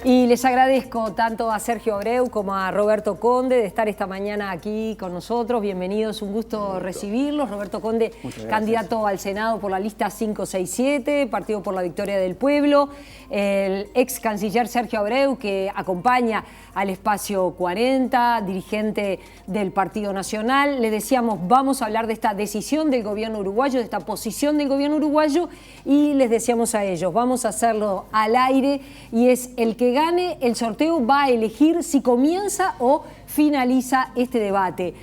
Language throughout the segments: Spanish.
Y les agradezco tanto a Sergio Abreu como a Roberto Conde de estar esta mañana aquí con nosotros. Bienvenidos, un gusto recibirlos. Roberto Conde, candidato al Senado por la lista 567, Partido por la Victoria del Pueblo. El ex canciller Sergio Abreu, que acompaña al Espacio 40, dirigente del Partido Nacional. Le decíamos, vamos a hablar de esta decisión del gobierno uruguayo, de esta posición del gobierno uruguayo, y les decíamos a ellos, vamos a hacerlo al aire, y es el que gane el sorteo va a elegir si comienza o finaliza este debate.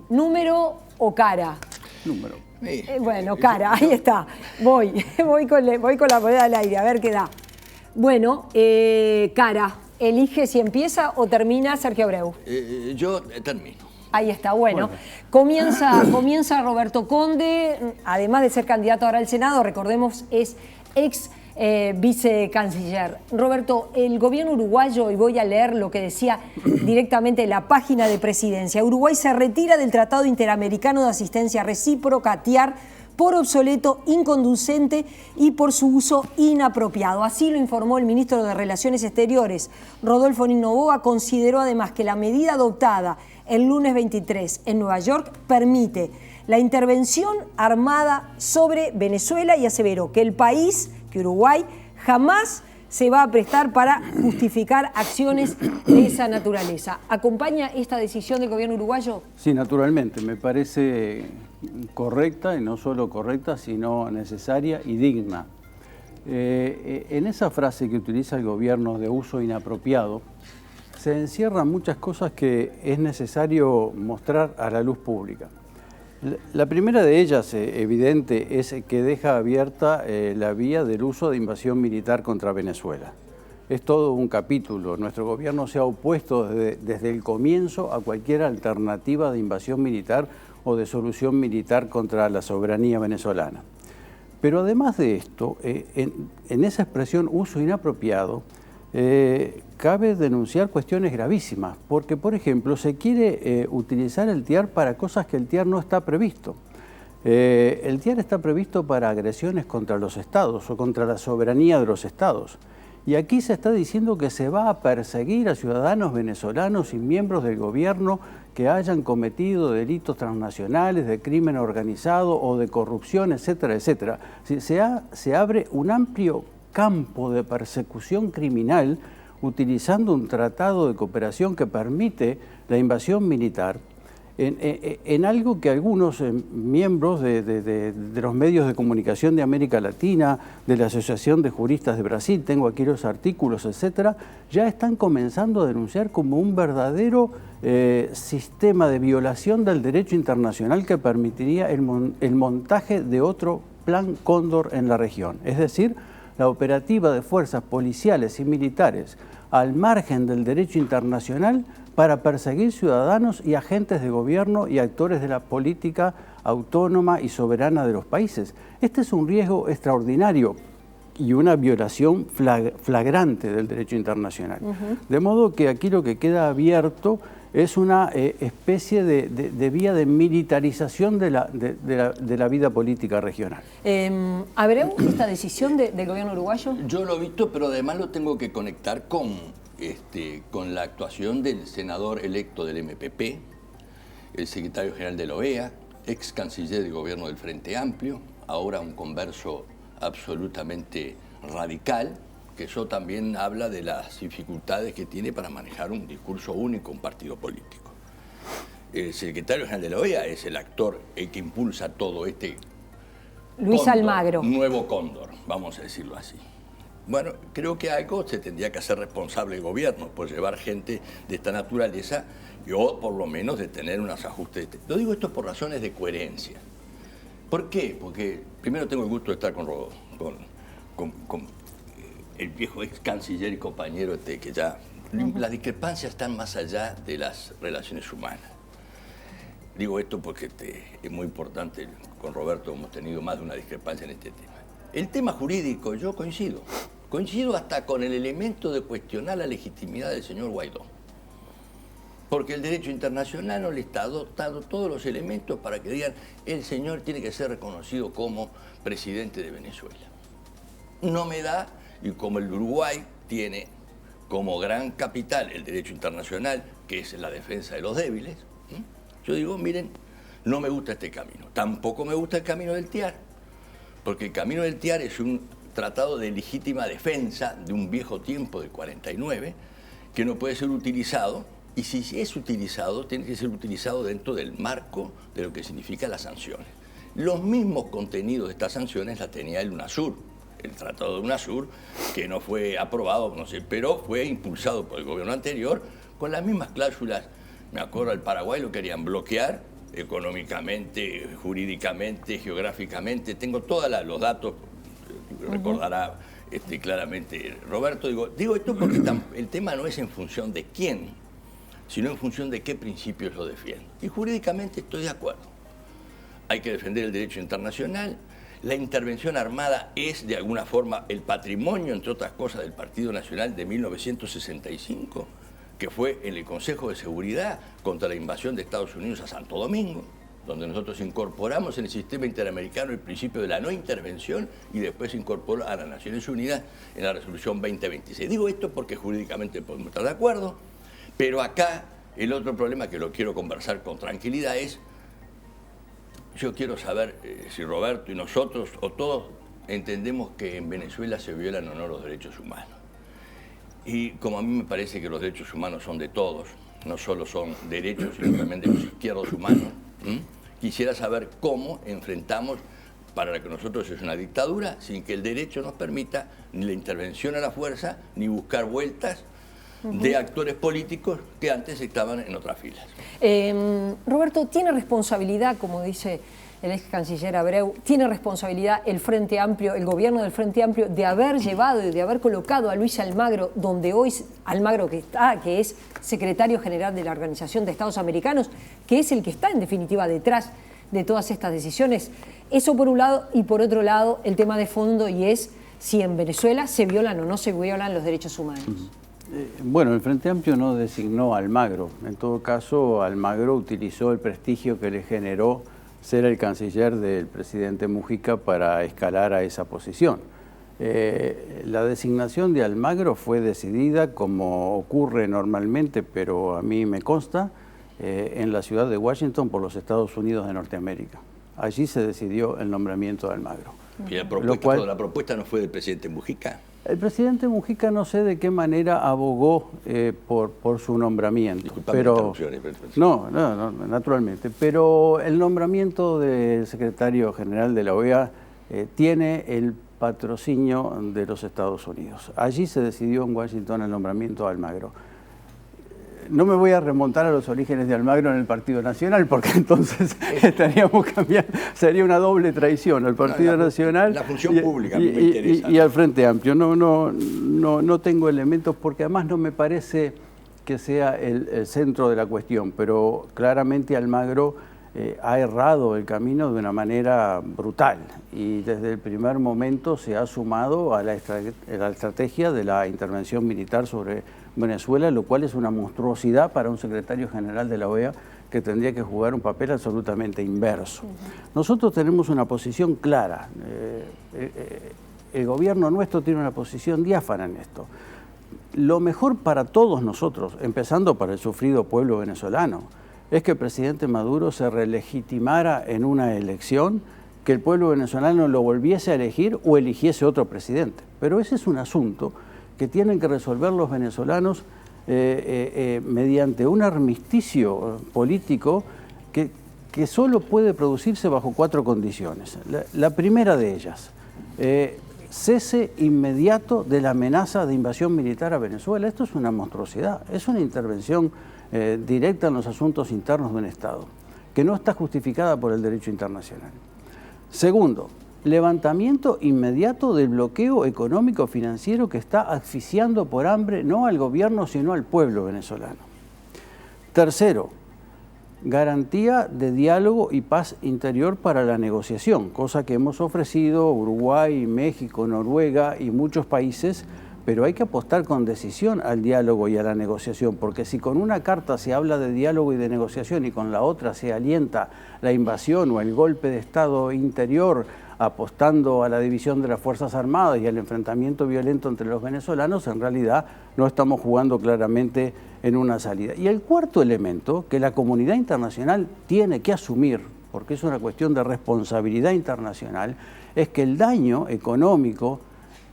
¿Número o cara? Número. Bueno, cara, ahí está. Voy con la moneda al aire, a ver qué da. Bueno, cara, ¿elige si empieza o termina Sergio Abreu? Yo termino. Ahí está, bueno. Comienza Roberto Conde, además de ser candidato ahora al Senado, recordemos, es ex vicecanciller. Roberto, el gobierno uruguayo, y voy a leer lo que decía directamente en la página de Presidencia, Uruguay se retira del Tratado Interamericano de Asistencia Recíproca, TIAR, por obsoleto, inconducente y por su uso inapropiado. Así lo informó el ministro de Relaciones Exteriores, Rodolfo Noboa. Consideró además que la medida adoptada el lunes 23 en Nueva York permite la intervención armada sobre Venezuela y aseveró que el país, que Uruguay, jamás se va a prestar para justificar acciones de esa naturaleza. ¿Acompaña esta decisión del gobierno uruguayo? Sí, naturalmente. Me parece correcta, y no solo correcta, sino necesaria y digna. En esa frase que utiliza el gobierno de uso inapropiado, se encierran muchas cosas que es necesario mostrar a la luz pública. La primera de ellas, evidente, es que deja abierta la vía del uso de invasión militar contra Venezuela. Es todo un capítulo. Nuestro gobierno se ha opuesto desde el comienzo a cualquier alternativa de invasión militar o de solución militar contra la soberanía venezolana. Pero además de esto, en esa expresión uso inapropiado, cabe denunciar cuestiones gravísimas, porque, por ejemplo, se quiere utilizar el TIAR para cosas que el TIAR no está previsto. El TIAR está previsto para agresiones contra los estados o contra la soberanía de los estados. Y aquí se está diciendo que se va a perseguir a ciudadanos venezolanos y miembros del gobierno que hayan cometido delitos transnacionales, de crimen organizado o de corrupción, etcétera, etcétera. Se abre un amplio campo de persecución criminal utilizando un tratado de cooperación que permite la invasión militar en algo que algunos miembros de los medios de comunicación de América Latina, de la Asociación de Juristas de Brasil, tengo aquí los artículos, etcétera, ya están comenzando a denunciar como un verdadero sistema de violación del derecho internacional que permitiría el montaje de otro plan Cóndor en la región. Es decir, la operativa de fuerzas policiales y militares al margen del derecho internacional para perseguir ciudadanos y agentes de gobierno y actores de la política autónoma y soberana de los países. Este es un riesgo extraordinario y una violación flagrante del derecho internacional. De modo que aquí lo que queda abierto es una especie de vía de militarización de la vida política regional. ¿Abreu esta decisión del gobierno uruguayo? Yo lo he visto, pero además lo tengo que conectar con la actuación del senador electo del MPP, el secretario general de la OEA, ex canciller del gobierno del Frente Amplio, ahora un converso absolutamente radical, que eso también habla de las dificultades que tiene para manejar un discurso único, un partido político. El secretario general de la OEA es el actor que impulsa todo este Luis Cóndor, Almagro. Nuevo Cóndor, vamos a decirlo así. Bueno, creo que algo se tendría que hacer responsable el gobierno por llevar gente de esta naturaleza o por lo menos de tener unos ajustes. Lo digo esto por razones de coherencia. ¿Por qué? Porque primero tengo el gusto de estar con el viejo ex canciller y compañero que ya... Las discrepancias están más allá de las relaciones humanas. Digo esto porque es muy importante, con Roberto hemos tenido más de una discrepancia en este tema. El tema jurídico, yo coincido hasta con el elemento de cuestionar la legitimidad del señor Guaidó. Porque el derecho internacional no le está dotando todos los elementos para que digan el señor tiene que ser reconocido como presidente de Venezuela. No me da, y como el Uruguay tiene como gran capital el derecho internacional, que es la defensa de los débiles, yo digo, miren, no me gusta este camino. Tampoco me gusta el camino del TIAR, porque el camino del TIAR es un tratado de legítima defensa de un viejo tiempo del 49, que no puede ser utilizado, y si es utilizado, tiene que ser utilizado dentro del marco de lo que significan las sanciones. Los mismos contenidos de estas sanciones las tenía el UNASUR, el Tratado de UNASUR, que no fue aprobado, no sé, pero fue impulsado por el gobierno anterior, con las mismas cláusulas. Me acuerdo, al Paraguay lo querían bloquear económicamente, jurídicamente, geográficamente. Tengo todos los datos, recordará claramente Roberto. Digo esto porque el tema no es en función de quién, sino en función de qué principios lo defiendo. Y jurídicamente estoy de acuerdo. Hay que defender el derecho internacional. La intervención armada es, de alguna forma, el patrimonio, entre otras cosas, del Partido Nacional de 1965, que fue en el Consejo de Seguridad contra la invasión de Estados Unidos a Santo Domingo, donde nosotros incorporamos en el sistema interamericano el principio de la no intervención y después se incorporó a las Naciones Unidas en la resolución 2026. Digo esto porque jurídicamente podemos estar de acuerdo, pero acá el otro problema que lo quiero conversar con tranquilidad es, yo quiero saber si Roberto y nosotros o todos entendemos que en Venezuela se violan o no los derechos humanos. Y como a mí me parece que los derechos humanos son de todos, no solo son derechos, sino también de los izquierdos humanos, quisiera saber cómo enfrentamos, para que nosotros es una dictadura, sin que el derecho nos permita ni la intervención a la fuerza, ni buscar vueltas de actores políticos que antes estaban en otras filas. Roberto, ¿tiene responsabilidad, como dice el ex canciller Abreu, tiene responsabilidad el Frente Amplio, el gobierno del Frente Amplio, de haber llevado y de haber colocado a Luis Almagro, donde hoy Almagro que es secretario general de la Organización de Estados Americanos, que es el que está en definitiva detrás de todas estas decisiones? Eso por un lado, y por otro lado el tema de fondo, y es si en Venezuela se violan o no se violan los derechos humanos. Bueno, el Frente Amplio no designó a Almagro. En todo caso, Almagro utilizó el prestigio que le generó ser el canciller del presidente Mujica para escalar a esa posición. La designación de Almagro fue decidida, como ocurre normalmente, pero a mí me consta, en la ciudad de Washington por los Estados Unidos de Norteamérica. Allí se decidió el nombramiento de Almagro. ¿Y la propuesta no fue del presidente Mujica? El presidente Mujica no sé de qué manera abogó por su nombramiento. Disculpame no, naturalmente. Pero el nombramiento del secretario general de la OEA tiene el patrocinio de los Estados Unidos. Allí se decidió en Washington el nombramiento de Almagro. No me voy a remontar a los orígenes de Almagro en el Partido Nacional, porque entonces estaríamos cambiando, sería una doble traición al Partido Nacional, la función pública me interesa, y al Frente Amplio. No tengo elementos, porque además no me parece que sea el centro de la cuestión, pero claramente Almagro ha errado el camino de una manera brutal y desde el primer momento se ha sumado a la estrategia de la intervención militar sobre Venezuela, lo cual es una monstruosidad para un secretario general de la OEA que tendría que jugar un papel absolutamente inverso. Nosotros tenemos una posición clara. El gobierno nuestro tiene una posición diáfana en esto. Lo mejor para todos nosotros, empezando para el sufrido pueblo venezolano, es que el presidente Maduro se relegitimara en una elección, que el pueblo venezolano lo volviese a elegir o eligiese otro presidente. Pero ese es un asunto que tienen que resolver los venezolanos mediante un armisticio político que solo puede producirse bajo 4 condiciones. La primera de ellas, cese inmediato de la amenaza de invasión militar a Venezuela. Esto es una monstruosidad, es una intervención directa en los asuntos internos de un Estado, que no está justificada por el derecho internacional. Segundo, levantamiento inmediato del bloqueo económico-financiero que está asfixiando por hambre no al gobierno, sino al pueblo venezolano. Tercero, garantía de diálogo y paz interior para la negociación, cosa que hemos ofrecido Uruguay, México, Noruega y muchos países, pero hay que apostar con decisión al diálogo y a la negociación, porque si con una carta se habla de diálogo y de negociación y con la otra se alienta la invasión o el golpe de Estado interior apostando a la división de las Fuerzas Armadas y al enfrentamiento violento entre los venezolanos, en realidad no estamos jugando claramente en una salida. Y el cuarto elemento que la comunidad internacional tiene que asumir, porque es una cuestión de responsabilidad internacional, es que el daño económico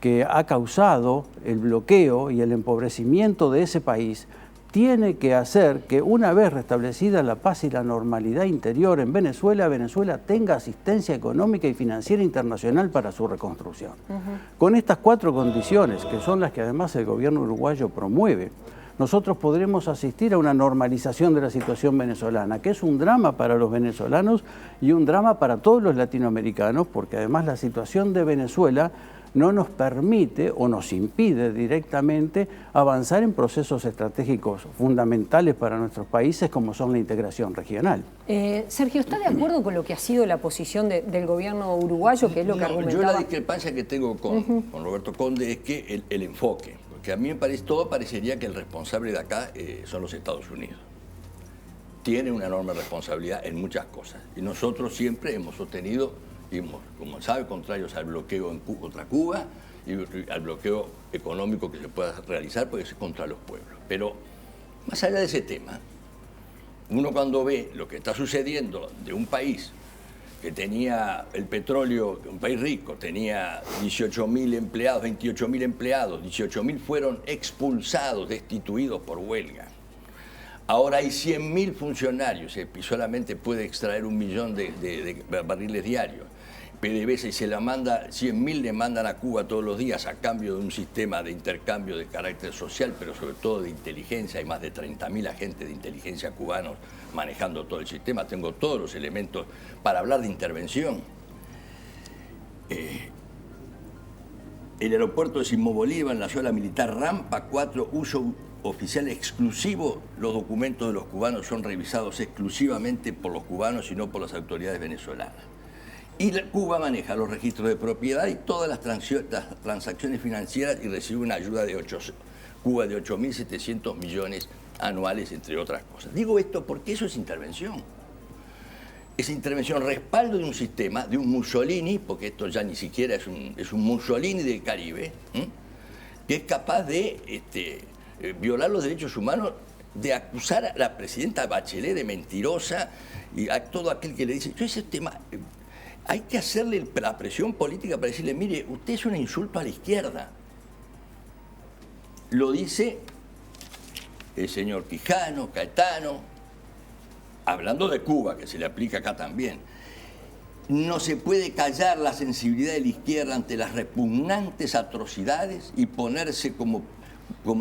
que ha causado el bloqueo y el empobrecimiento de ese país tiene que hacer que, una vez restablecida la paz y la normalidad interior en Venezuela, Venezuela tenga asistencia económica y financiera internacional para su reconstrucción. Con estas cuatro condiciones, que son las que además el gobierno uruguayo promueve, nosotros podremos asistir a una normalización de la situación venezolana, que es un drama para los venezolanos y un drama para todos los latinoamericanos, porque además la situación de Venezuela no nos permite o nos impide directamente avanzar en procesos estratégicos fundamentales para nuestros países como son la integración regional. Sergio, ¿está de acuerdo con lo que ha sido la posición del gobierno uruguayo, que es lo que argumentaba? Yo la discrepancia que tengo con Roberto Conde es que el enfoque, porque a mí me parece, todo parecería que el responsable de acá son los Estados Unidos. Tiene una enorme responsabilidad en muchas cosas y nosotros siempre hemos sostenido, como sabe, contrarios al bloqueo contra Cuba y al bloqueo económico que se pueda realizar, porque es contra los pueblos. Pero más allá de ese tema, uno cuando ve lo que está sucediendo de un país que tenía el petróleo, un país rico, tenía 18.000 empleados, 28.000 empleados, 18.000 fueron expulsados, destituidos por huelga. Ahora hay 100.000 funcionarios y solamente puede extraer 1 millón de barriles diarios. PDVSA y se la manda, 100.000 le mandan a Cuba todos los días a cambio de un sistema de intercambio de carácter social, pero sobre todo de inteligencia. Hay más de 30.000 agentes de inteligencia cubanos manejando todo el sistema. Tengo todos los elementos para hablar de intervención. El aeropuerto de Simón Bolívar, en la zona militar Rampa 4, uso oficial exclusivo. Los documentos de los cubanos son revisados exclusivamente por los cubanos y no por las autoridades venezolanas. Y Cuba maneja los registros de propiedad y todas las transacciones financieras y recibe una ayuda de Cuba de 8.700 millones anuales, entre otras cosas. Digo esto porque eso es intervención. Es intervención, respaldo de un sistema, de un Mussolini, porque esto ya ni siquiera es un Mussolini del Caribe, que es capaz de violar los derechos humanos, de acusar a la presidenta Bachelet de mentirosa y a todo aquel que le dice, yo ese tema... Hay que hacerle la presión política para decirle, mire, usted es un insulto a la izquierda. Lo dice el señor Quijano, Caetano, hablando de Cuba, que se le aplica acá también. No se puede callar la sensibilidad de la izquierda ante las repugnantes atrocidades y ponerse como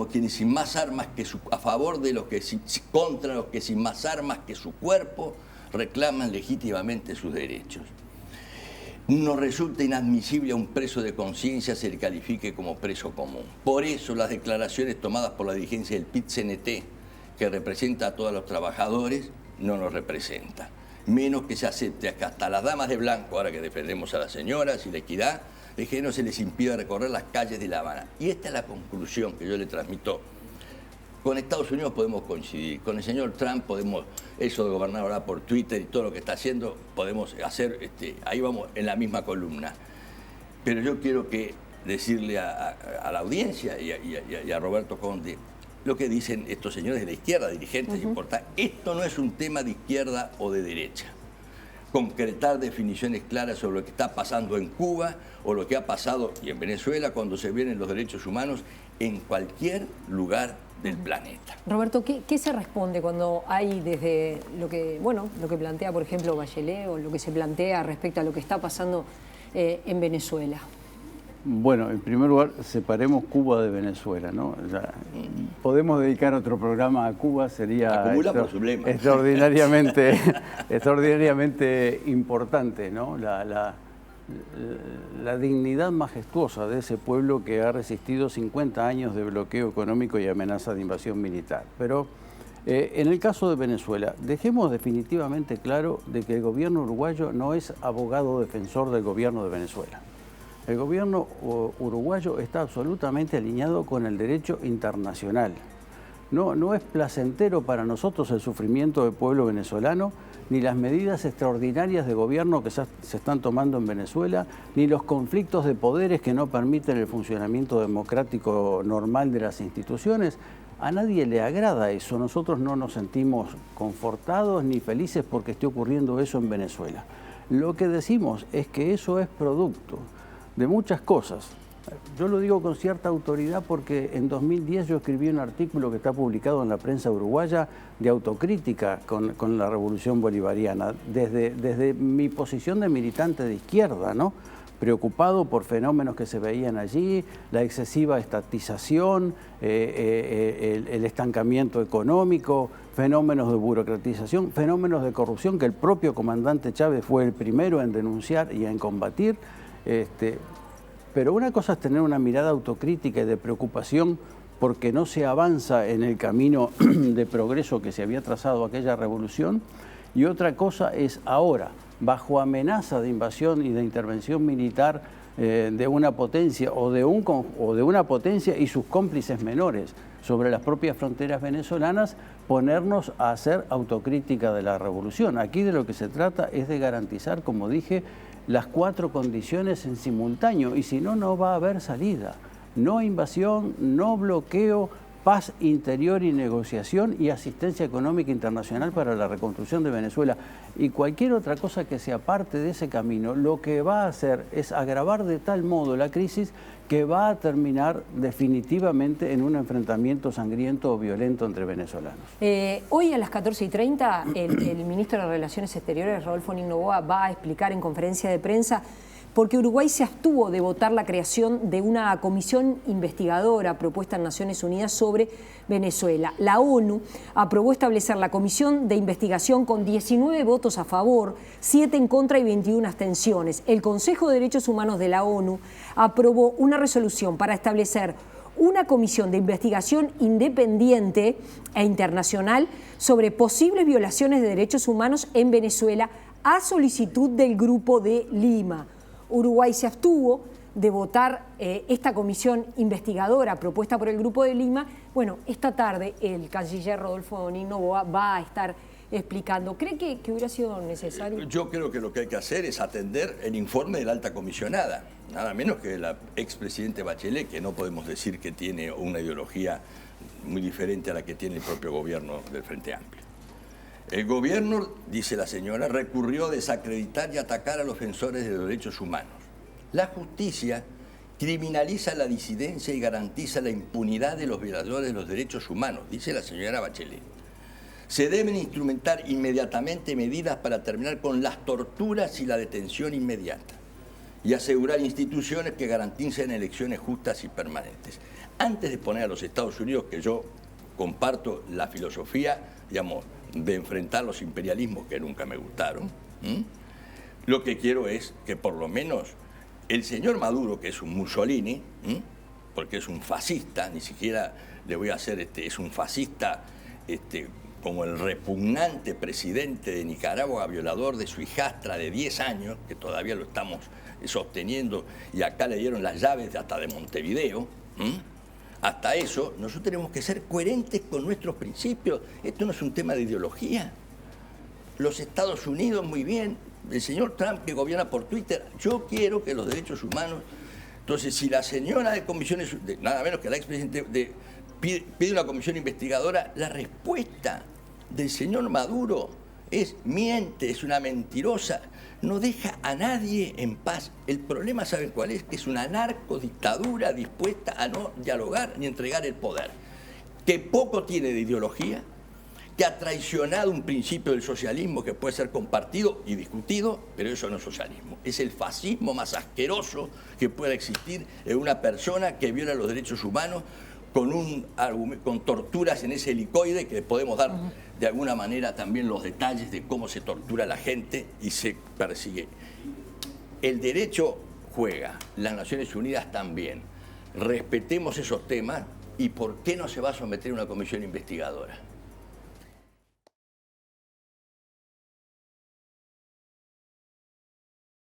quienes sin más armas que a favor de los que contra los que sin más armas que su cuerpo reclaman legítimamente sus derechos. Nos resulta inadmisible a un preso de conciencia se le califique como preso común. Por eso las declaraciones tomadas por la dirigencia del PIT-CNT, que representa a todos los trabajadores, no nos representa. Menos que se acepte que hasta las damas de blanco, ahora que defendemos a las señoras y la equidad, de que no se les impida recorrer las calles de La Habana. Y esta es la conclusión que yo le transmito. Con Estados Unidos podemos coincidir, con el señor Trump podemos, eso de gobernar ahora por Twitter y todo lo que está haciendo, podemos hacer, ahí vamos en la misma columna. Pero yo quiero decirle a la audiencia y a Roberto Conde lo que dicen estos señores de la izquierda, dirigentes importantes. Esto no es un tema de izquierda o de derecha. Concretar definiciones claras sobre lo que está pasando en Cuba o lo que ha pasado y en Venezuela cuando se vienen los derechos humanos en cualquier lugar del planeta. Roberto, ¿qué se responde cuando hay desde lo que plantea, por ejemplo, Bachelet o lo que se plantea respecto a lo que está pasando en Venezuela? Bueno, en primer lugar, separemos Cuba de Venezuela, ¿no? Podemos dedicar otro programa a Cuba, sería extraordinariamente importante, ¿no? La dignidad majestuosa de ese pueblo que ha resistido 50 años de bloqueo económico y amenaza de invasión militar. Pero en el caso de Venezuela, dejemos definitivamente claro de que el gobierno uruguayo no es abogado defensor del gobierno de Venezuela. El gobierno uruguayo está absolutamente alineado con el derecho internacional. No es placentero para nosotros el sufrimiento del pueblo venezolano, ni las medidas extraordinarias de gobierno que se están tomando en Venezuela, ni los conflictos de poderes que no permiten el funcionamiento democrático normal de las instituciones. A nadie le agrada eso. Nosotros no nos sentimos confortados ni felices porque esté ocurriendo eso en Venezuela. Lo que decimos es que eso es producto de muchas cosas. Yo lo digo con cierta autoridad porque en 2010 yo escribí un artículo que está publicado en la prensa uruguaya de autocrítica con la revolución bolivariana, desde mi posición de militante de izquierda, ¿no? Preocupado por fenómenos que se veían allí, la excesiva estatización, el estancamiento económico, fenómenos de burocratización, fenómenos de corrupción que el propio comandante Chávez fue el primero en denunciar y en combatir. Pero una cosa es tener una mirada autocrítica y de preocupación porque no se avanza en el camino de progreso que se había trazado aquella revolución, y otra cosa es ahora, bajo amenaza de invasión y de intervención militar de una potencia o de una potencia y sus cómplices menores sobre las propias fronteras venezolanas, ponernos a hacer autocrítica de la revolución. Aquí de lo que se trata es de garantizar, como dije, las 4 condiciones en simultáneo, y si no, no va a haber salida. No invasión, no bloqueo, paz interior y negociación y asistencia económica internacional para la reconstrucción de Venezuela. Y cualquier otra cosa que sea parte de ese camino, lo que va a hacer es agravar de tal modo la crisis que va a terminar definitivamente en un enfrentamiento sangriento o violento entre venezolanos. Hoy a las 14:30 el ministro de Relaciones Exteriores, Rodolfo Noboa, va a explicar en conferencia de prensa porque Uruguay se abstuvo de votar la creación de una comisión investigadora propuesta en Naciones Unidas sobre Venezuela. La ONU aprobó establecer la comisión de investigación con 19 votos a favor, 7 en contra y 21 abstenciones. El Consejo de Derechos Humanos de la ONU aprobó una resolución para establecer una comisión de investigación independiente e internacional sobre posibles violaciones de derechos humanos en Venezuela a solicitud del Grupo de Lima. Uruguay se abstuvo de votar esta comisión investigadora propuesta por el Grupo de Lima. Bueno, esta tarde el canciller Rodolfo Noboa va a estar explicando. ¿Cree que hubiera sido necesario? Yo creo que lo que hay que hacer es atender el informe de la alta comisionada, nada menos que la expresidente Bachelet, que no podemos decir que tiene una ideología muy diferente a la que tiene el propio gobierno del Frente Amplio. El gobierno, dice la señora, recurrió a desacreditar y atacar a los defensores de los derechos humanos. La justicia criminaliza la disidencia y garantiza la impunidad de los violadores de los derechos humanos, dice la señora Bachelet. Se deben instrumentar inmediatamente medidas para terminar con las torturas y la detención inmediata y asegurar instituciones que garanticen elecciones justas y permanentes. Antes de poner a los Estados Unidos, que yo comparto la filosofía, digamos, de enfrentar los imperialismos que nunca me gustaron, lo que quiero es que por lo menos el señor Maduro, que es un Mussolini, porque es un fascista, ni siquiera le voy a hacer, es un fascista como el repugnante presidente de Nicaragua, violador de su hijastra de 10 años, que todavía lo estamos sosteniendo, y acá le dieron las llaves hasta de Montevideo. Hasta eso, nosotros tenemos que ser coherentes con nuestros principios. Esto no es un tema de ideología. Los Estados Unidos, muy bien. El señor Trump, que gobierna por Twitter, yo quiero que los derechos humanos... Entonces, si la señora de comisiones, nada menos que la expresidente, pide una comisión investigadora, la respuesta del señor Maduro es miente, es una mentirosa, no deja a nadie en paz. El problema, ¿saben cuál es? Que es una narcodictadura dispuesta a no dialogar ni entregar el poder, que poco tiene de ideología, que ha traicionado un principio del socialismo que puede ser compartido y discutido, pero eso no es socialismo. Es el fascismo más asqueroso que pueda existir en una persona que viola los derechos humanos con torturas en ese helicoide, que podemos dar de alguna manera también los detalles de cómo se tortura a la gente y se persigue. El derecho juega, las Naciones Unidas también. Respetemos esos temas y ¿por qué no se va a someter a una comisión investigadora?